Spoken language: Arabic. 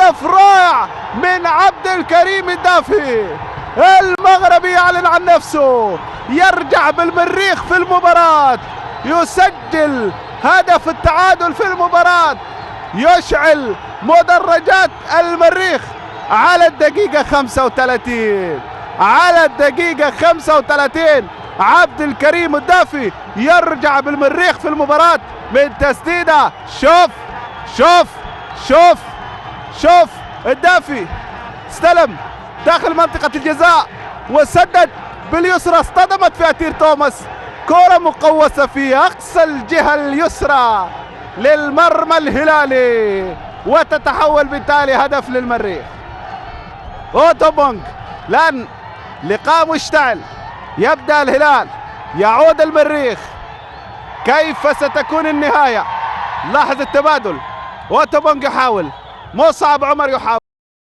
هدف رائع من عبد الكريم الدافي. المغربي يعلن عن نفسه، يرجع بالمريخ في المباراة، يسجل هدف التعادل في المباراة، يشعل مدرجات المريخ على الدقيقة 35. على الدقيقة 35 عبد الكريم الدافي يرجع بالمريخ في المباراة من تسديدة. شوف شوف شوف شوف الدافي استلم داخل منطقة الجزاء وسدد باليسرى، اصطدمت في أتير توماس، كرة مقوسة في أقصى الجهة اليسرى للمرمى الهلالي، وتتحول بالتالي هدف للمريخ. أوتوبونغ الآن لقاء مشتعل، يبدأ الهلال، يعود المريخ، كيف ستكون النهاية؟ لاحظ التبادل، أوتوبونغ يحاول، مصعب عمر يحاول.